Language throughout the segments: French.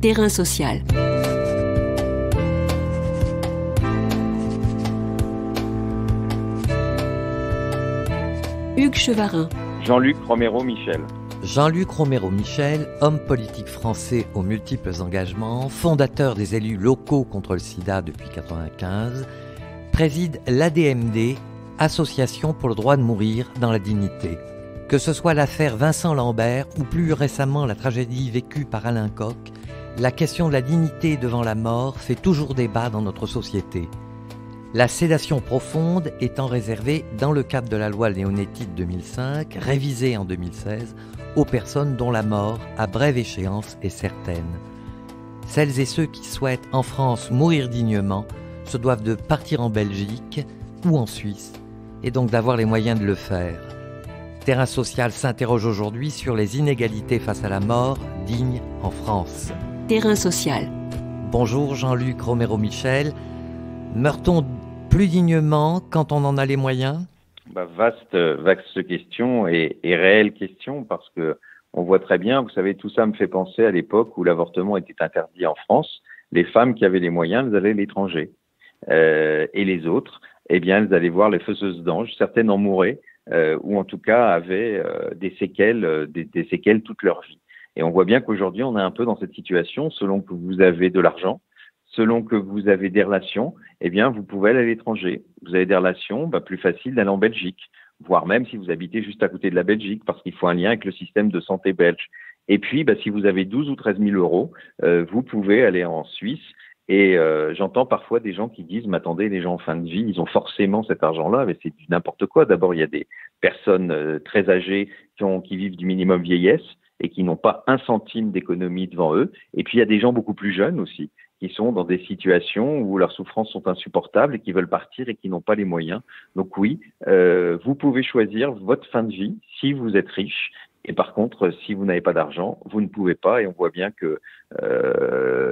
Terrain social. Hugues Chevarin. Jean-Luc Romero-Michel. Jean-Luc Romero-Michel, homme politique français aux multiples engagements, fondateur des élus locaux contre le sida depuis 1995, préside l'ADMD, Association pour le droit de mourir dans la dignité. Que ce soit l'affaire Vincent Lambert ou plus récemment la tragédie vécue par Alain Koch, la question de la dignité devant la mort fait toujours débat dans notre société. La sédation profonde étant réservée, dans le cadre de la loi Leonetti de 2005, révisée en 2016, aux personnes dont la mort, à brève échéance, est certaine. Celles et ceux qui souhaitent, en France, mourir dignement, se doivent de partir en Belgique ou en Suisse, et donc d'avoir les moyens de le faire. Terrain social s'interroge aujourd'hui sur les inégalités face à la mort digne en France. Terrain social. Bonjour Jean-Luc Romero-Michel. Meurt-on plus dignement quand on en a les moyens ? Vaste question et réelle question, parce que on voit très bien, vous savez, tout ça me fait penser à l'époque où l'avortement était interdit en France. Les femmes qui avaient les moyens, elles allaient à l'étranger. Et les autres, eh bien, elles allaient voir les faiseuses d'anges. Certaines en mouraient, ou en tout cas avaient des séquelles toute leur vie. Et on voit bien qu'aujourd'hui, on est un peu dans cette situation. Selon que vous avez de l'argent, selon que vous avez des relations, eh bien, vous pouvez aller à l'étranger. Vous avez des relations, plus facile d'aller en Belgique, voire même si vous habitez juste à côté de la Belgique, parce qu'il faut un lien avec le système de santé belge. Et puis, si vous avez 12 ou 13 000 euros, vous pouvez aller en Suisse. Et j'entends parfois des gens qui disent « Mais attendez, les gens en fin de vie, ils ont forcément cet argent-là. » Mais c'est du n'importe quoi. D'abord, il y a des personnes très âgées qui vivent du minimum vieillesse et qui n'ont pas un centime d'économie devant eux. Et puis, il y a des gens beaucoup plus jeunes aussi, qui sont dans des situations où leurs souffrances sont insupportables et qui veulent partir et qui n'ont pas les moyens. Donc oui, vous pouvez choisir votre fin de vie si vous êtes riche. Et par contre, si vous n'avez pas d'argent, vous ne pouvez pas. Et on voit bien que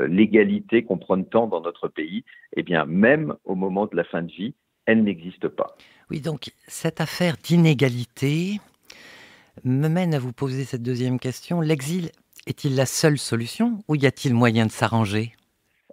l'égalité qu'on prône tant dans notre pays, eh bien, même au moment de la fin de vie, elle n'existe pas. Oui, donc cette affaire d'inégalité me mène à vous poser cette deuxième question. L'exil est-il la seule solution ou y a-t-il moyen de s'arranger ?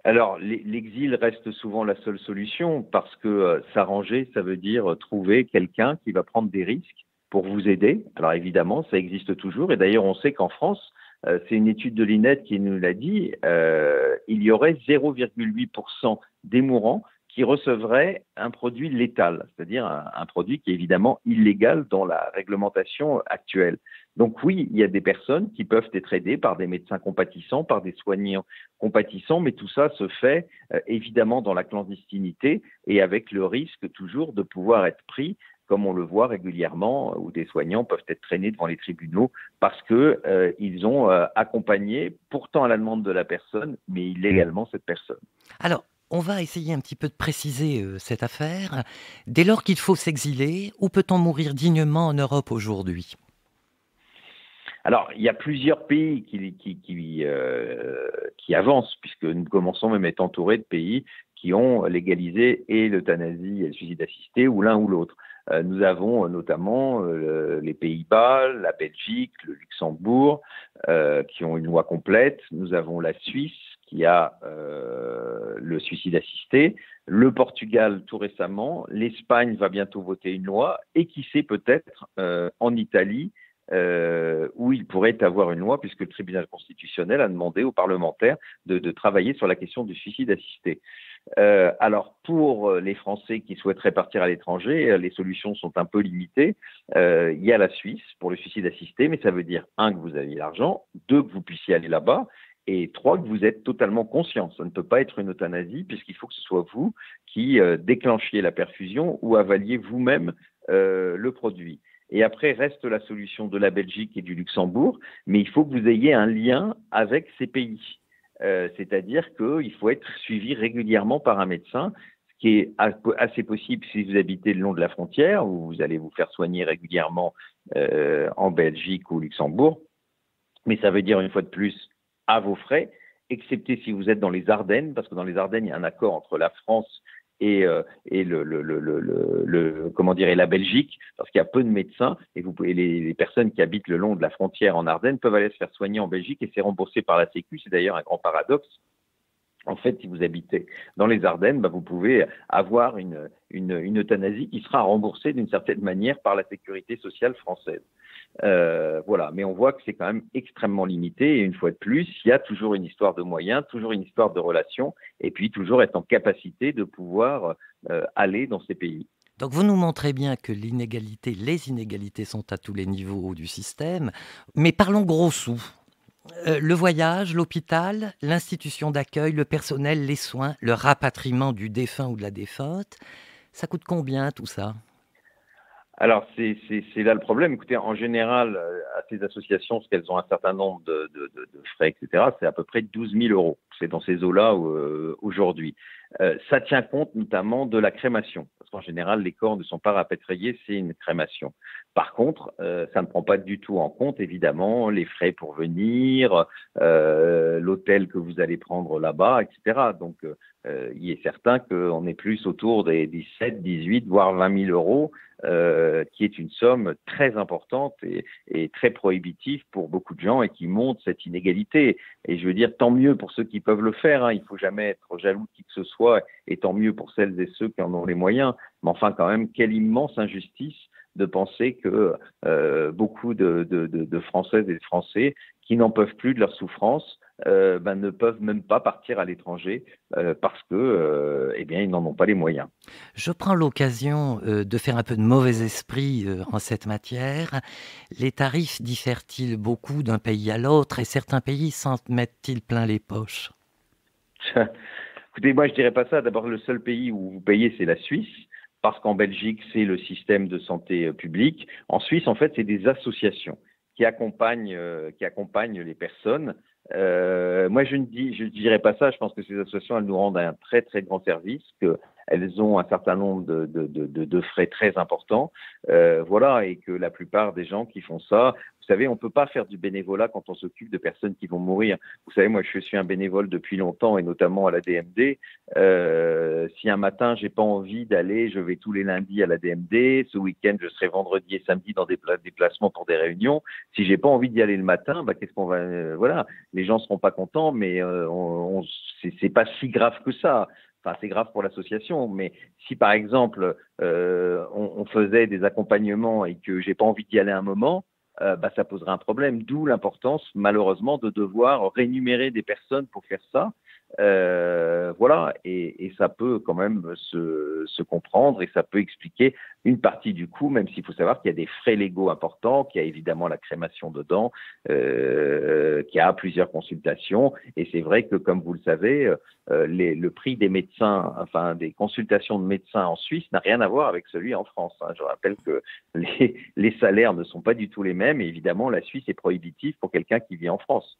Alors, l'exil reste souvent la seule solution parce que s'arranger, ça veut dire trouver quelqu'un qui va prendre des risques pour vous aider. Alors évidemment, ça existe toujours. Et d'ailleurs, on sait qu'en France, c'est une étude de l'INED qui nous l'a dit, il y aurait 0,8% des mourants qui recevraient un produit létal, c'est-à-dire un produit qui est évidemment illégal dans la réglementation actuelle. Donc oui, il y a des personnes qui peuvent être aidées par des médecins compatissants, par des soignants compatissants, mais tout ça se fait évidemment dans la clandestinité et avec le risque toujours de pouvoir être pris, comme on le voit régulièrement, où des soignants peuvent être traînés devant les tribunaux parce que ils ont accompagné, pourtant à la demande de la personne, mais illégalement cette personne. Alors, on va essayer un petit peu de préciser cette affaire. Dès lors qu'il faut s'exiler, où peut-on mourir dignement en Europe aujourd'hui ? Alors, il y a plusieurs pays qui avancent, puisque nous commençons même à être entourés de pays qui ont légalisé et l'euthanasie et le suicide assisté, ou l'un ou l'autre. Nous avons notamment les Pays-Bas, la Belgique, le Luxembourg, qui ont une loi complète. Nous avons la Suisse, qui a le suicide assisté, le Portugal tout récemment, l'Espagne va bientôt voter une loi, et qui sait peut-être en Italie, où il pourrait avoir une loi, puisque le tribunal constitutionnel a demandé aux parlementaires de travailler sur la question du suicide assisté. Alors, pour les Français qui souhaiteraient partir à l'étranger, les solutions sont un peu limitées. Il y a la Suisse pour le suicide assisté, mais ça veut dire, 1, que vous avez l'argent, 2, que vous puissiez aller là-bas, et 3, que vous êtes totalement conscient. Ça ne peut pas être une euthanasie, puisqu'il faut que ce soit vous qui déclenchiez la perfusion ou avaliez vous-même le produit. Et après, reste la solution de la Belgique et du Luxembourg, mais il faut que vous ayez un lien avec ces pays. C'est-à-dire qu'il faut être suivi régulièrement par un médecin, ce qui est assez possible si vous habitez le long de la frontière, où vous allez vous faire soigner régulièrement en Belgique ou au Luxembourg. Mais ça veut dire, une fois de plus, à vos frais, excepté si vous êtes dans les Ardennes, parce que dans les Ardennes, il y a un accord entre la France et comment dire, et la Belgique, parce qu'il y a peu de médecins, et les personnes qui habitent le long de la frontière en Ardennes peuvent aller se faire soigner en Belgique et c'est remboursé par la Sécu. C'est d'ailleurs un grand paradoxe. En fait, si vous habitez dans les Ardennes, vous pouvez avoir une euthanasie qui sera remboursée d'une certaine manière par la sécurité sociale française. Voilà, mais on voit que c'est quand même extrêmement limité et une fois de plus, il y a toujours une histoire de moyens, toujours une histoire de relations et puis toujours être en capacité de pouvoir aller dans ces pays. Donc vous nous montrez bien que les inégalités sont à tous les niveaux du système, mais parlons gros sous. Le voyage, l'hôpital, l'institution d'accueil, le personnel, les soins, le rapatriement du défunt ou de la défunte, ça coûte combien tout ça? Alors, c'est là le problème. Écoutez, en général, à ces associations, parce qu'elles ont un certain nombre de frais, etc., c'est à peu près 12 000 euros. C'est dans ces eaux-là aujourd'hui. Ça tient compte notamment de la crémation. Parce qu'en général, les corps ne sont pas rapatriés, c'est une crémation. Par contre, ça ne prend pas du tout en compte, évidemment, les frais pour venir, l'hôtel que vous allez prendre là-bas, etc. Donc, il est certain qu'on est plus autour des 17, 18, voire 20 000 euros, qui est une somme très importante et très prohibitive pour beaucoup de gens et qui montre cette inégalité. Et je veux dire, tant mieux pour ceux qui peuvent le faire, hein. Il ne faut jamais être jaloux de qui que ce soit, et tant mieux pour celles et ceux qui en ont les moyens. Mais enfin, quand même, quelle immense injustice de penser que beaucoup de Françaises et de Français qui n'en peuvent plus de leur souffrance ne peuvent même pas partir à l'étranger parce que, eh bien, ils n'en ont pas les moyens. Je prends l'occasion de faire un peu de mauvais esprit en cette matière. Les tarifs diffèrent-ils beaucoup d'un pays à l'autre et certains pays s'en mettent-ils plein les poches? Écoutez, moi, je dirais pas ça. D'abord, le seul pays où vous payez, c'est la Suisse, parce qu'en Belgique, c'est le système de santé publique. En Suisse, en fait, c'est des associations qui accompagnent les personnes. Moi, je ne dirais pas ça. Je pense que ces associations, elles nous rendent un très, très grand service, qu'elles ont un certain nombre de frais très importants. Voilà, et que la plupart des gens qui font ça, vous savez, on ne peut pas faire du bénévolat quand on s'occupe de personnes qui vont mourir. Vous savez, moi, je suis un bénévole depuis longtemps, et notamment à la DMD. Si un matin, j'ai pas envie d'aller, je vais tous les lundis à la DMD. Ce week-end, je serai vendredi et samedi dans des déplacements pour des réunions. Si j'ai pas envie d'y aller le matin, qu'est-ce qu'on va... voilà, les gens seront pas contents, mais c'est pas si grave que ça. Enfin, c'est grave pour l'association, mais si par exemple on faisait des accompagnements et que j'ai pas envie d'y aller un moment, ça poserait un problème. D'où l'importance, malheureusement, de devoir rémunérer des personnes pour faire ça. Voilà, et ça peut quand même se comprendre et ça peut expliquer une partie du coût, même s'il faut savoir qu'il y a des frais légaux importants, qu'il y a évidemment la crémation dedans, qu'il y a plusieurs consultations. Et c'est vrai que, comme vous le savez, le prix des médecins, enfin des consultations de médecins en Suisse n'a rien à voir avec celui en France. Hein. Je rappelle que les salaires ne sont pas du tout les mêmes et évidemment la Suisse est prohibitive pour quelqu'un qui vit en France.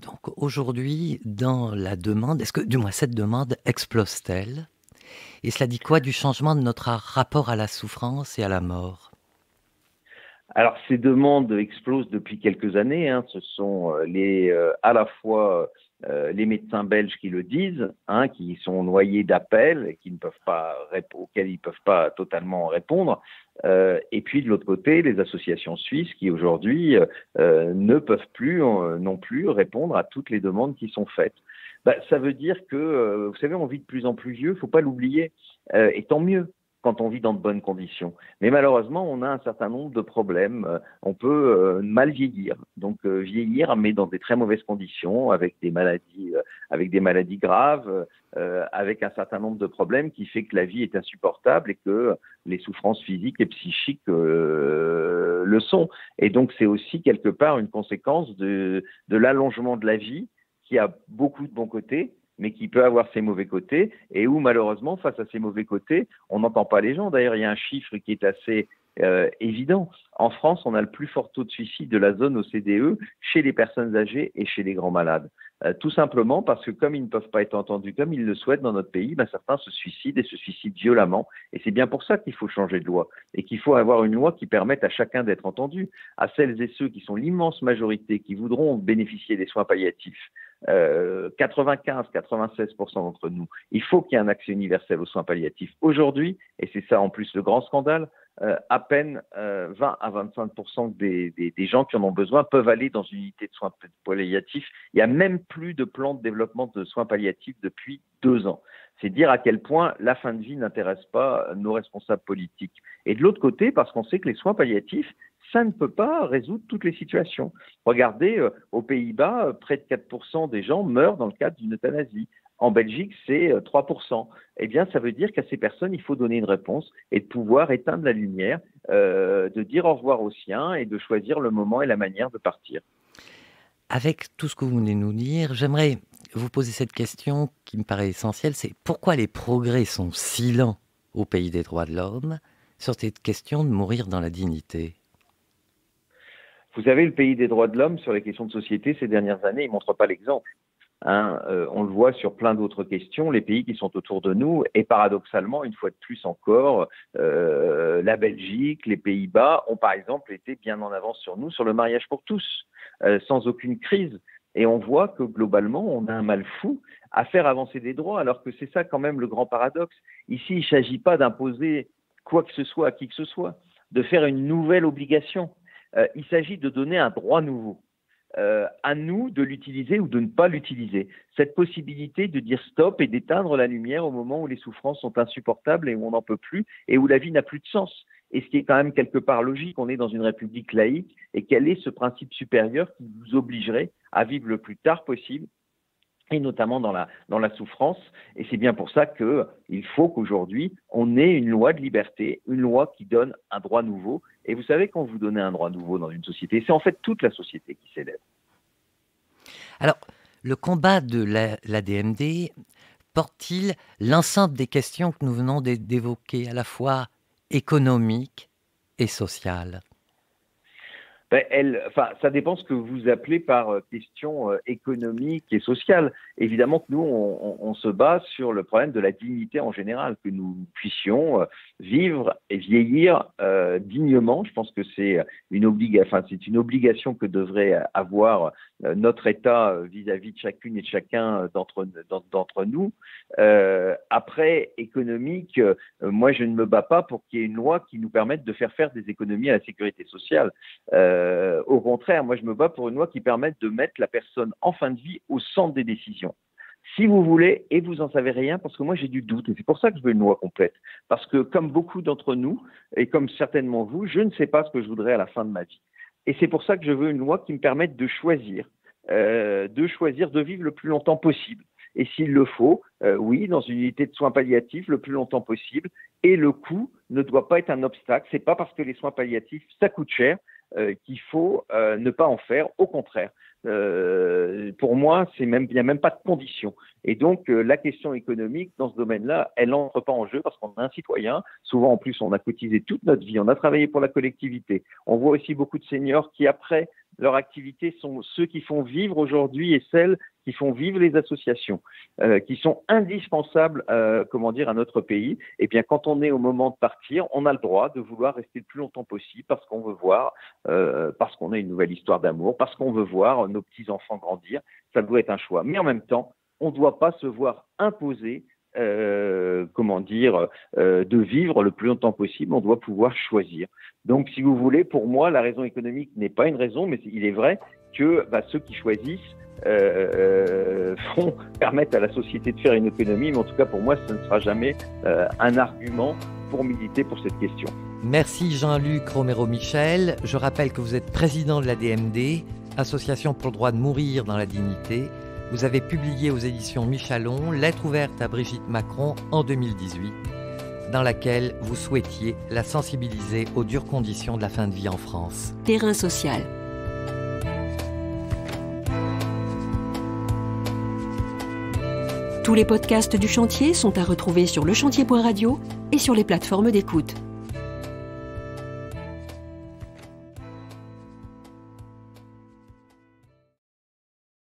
Donc aujourd'hui, dans la demande, est-ce que, du moins cette demande, explose-t-elle? Et cela dit quoi du changement de notre rapport à la souffrance et à la mort? Alors, ces demandes explosent depuis quelques années. Hein. Ce sont à la fois les médecins belges qui le disent, hein, qui sont noyés d'appels et qui ne peuvent pas auxquels ils ne peuvent pas totalement répondre. Et puis de l'autre côté, les associations suisses qui aujourd'hui ne peuvent plus non plus répondre à toutes les demandes qui sont faites. Ça veut dire que, vous savez, on vit de plus en plus vieux, il ne faut pas l'oublier, et tant mieux quand on vit dans de bonnes conditions. Mais malheureusement, on a un certain nombre de problèmes. On peut mal vieillir, donc vieillir, mais dans des très mauvaises conditions, avec des maladies graves, avec un certain nombre de problèmes qui fait que la vie est insupportable et que les souffrances physiques et psychiques le sont. Et donc, c'est aussi quelque part une conséquence de l'allongement de la vie qui a beaucoup de bons côtés, mais qui peut avoir ses mauvais côtés, et où malheureusement, face à ces mauvais côtés, on n'entend pas les gens. D'ailleurs, il y a un chiffre qui est assez évident. En France, on a le plus fort taux de suicide de la zone OCDE chez les personnes âgées et chez les grands malades. Tout simplement parce que comme ils ne peuvent pas être entendus comme ils le souhaitent dans notre pays, certains se suicident et se suicident violemment. Et c'est bien pour ça qu'il faut changer de loi et qu'il faut avoir une loi qui permette à chacun d'être entendu. À celles et ceux qui sont l'immense majorité qui voudront bénéficier des soins palliatifs, 95-96% d'entre nous, il faut qu'il y ait un accès universel aux soins palliatifs. Aujourd'hui, et c'est ça en plus le grand scandale, à peine 20 à 25% des gens qui en ont besoin peuvent aller dans une unité de soins palliatifs. Il n'y a même plus de plan de développement de soins palliatifs depuis 2 ans. C'est dire à quel point la fin de vie n'intéresse pas nos responsables politiques. Et de l'autre côté, parce qu'on sait que les soins palliatifs, ça ne peut pas résoudre toutes les situations. Regardez, aux Pays-Bas, près de 4% des gens meurent dans le cadre d'une euthanasie. En Belgique, c'est 3%. Eh bien, ça veut dire qu'à ces personnes, il faut donner une réponse et de pouvoir éteindre la lumière, de dire au revoir aux siens et de choisir le moment et la manière de partir. Avec tout ce que vous venez de nous dire, j'aimerais vous poser cette question qui me paraît essentielle, c'est pourquoi les progrès sont si lents au pays des droits de l'homme sur cette question de mourir dans la dignité? Vous savez, le pays des droits de l'homme, sur les questions de société, ces dernières années, il ne montre pas l'exemple. On le voit sur plein d'autres questions, les pays qui sont autour de nous, et paradoxalement, une fois de plus encore, la Belgique, les Pays-Bas ont par exemple été bien en avance sur nous sur le mariage pour tous, sans aucune crise. Et on voit que globalement, on a un mal fou à faire avancer des droits, alors que c'est ça quand même le grand paradoxe. Ici, il ne s'agit pas d'imposer quoi que ce soit à qui que ce soit, de faire une nouvelle obligation. Il s'agit de donner un droit nouveau. À nous de l'utiliser ou de ne pas l'utiliser. Cette possibilité de dire stop et d'éteindre la lumière au moment où les souffrances sont insupportables et où on n'en peut plus et où la vie n'a plus de sens. Et ce qui est quand même quelque part logique, on est dans une république laïque, et quel est ce principe supérieur qui vous obligerait à vivre le plus tard possible, et notamment dans la souffrance. Et c'est bien pour ça qu'il faut qu'aujourd'hui, on ait une loi de liberté, une loi qui donne un droit nouveau. Et vous savez, quand vous donnez un droit nouveau dans une société, c'est en fait toute la société qui s'élève. Alors, le combat de l'ADMD porte-t-il l'ensemble des questions que nous venons d'évoquer, à la fois économiques et sociales? Ça dépend ce que vous appelez par question économique et sociale. Évidemment que nous, on se base sur le problème de la dignité en général, que nous puissions vivre et vieillir dignement. Je pense que c'est une obligation que devrait avoir notre État vis-à-vis de chacune et de chacun d'entre nous. Après, économique, moi je ne me bats pas pour qu'il y ait une loi qui nous permette de faire des économies à la sécurité sociale. Au contraire, moi je me bats pour une loi qui permette de mettre la personne en fin de vie au centre des décisions. Si vous voulez, et vous en savez rien, parce que moi j'ai du doute, et c'est pour ça que je veux une loi complète. Parce que comme beaucoup d'entre nous, et comme certainement vous, je ne sais pas ce que je voudrais à la fin de ma vie. Et c'est pour ça que je veux une loi qui me permette de choisir de vivre le plus longtemps possible. Et s'il le faut, oui, dans une unité de soins palliatifs le plus longtemps possible. Et le coût ne doit pas être un obstacle. C'est pas parce que les soins palliatifs, ça coûte cher, qu'il faut ne pas en faire. Au contraire. Pour moi, il n'y a même pas de condition. Et donc, la question économique, dans ce domaine-là, elle n'entre pas en jeu parce qu'on est un citoyen. Souvent, en plus, on a cotisé toute notre vie, on a travaillé pour la collectivité. On voit aussi beaucoup de seniors qui, après leur activité, sont ceux qui font vivre aujourd'hui et celles qui font vivre les associations, qui sont indispensables, à notre pays. Et bien, quand on est au moment de partir, on a le droit de vouloir rester le plus longtemps possible parce qu'on veut voir, parce qu'on a une nouvelle histoire d'amour, parce qu'on veut voir nos petits-enfants grandir. Ça doit être un choix. Mais en même temps, on ne doit pas se voir imposer de vivre le plus longtemps possible. On doit pouvoir choisir. Donc, si vous voulez, pour moi, la raison économique n'est pas une raison, mais il est vrai que ceux qui choisissent permettent à la société de faire une économie, mais en tout cas, pour moi, ce ne sera jamais un argument pour militer pour cette question. Merci Jean-Luc Romero-Michel. Je rappelle que vous êtes président de l'ADMD, Association pour le droit de mourir dans la dignité. Vous avez publié aux éditions Michalon Lettre ouverte à Brigitte Macron en 2018, dans laquelle vous souhaitiez la sensibiliser aux dures conditions de la fin de vie en France. Terrain social. Tous les podcasts du chantier sont à retrouver sur lechantier.radio et sur les plateformes d'écoute.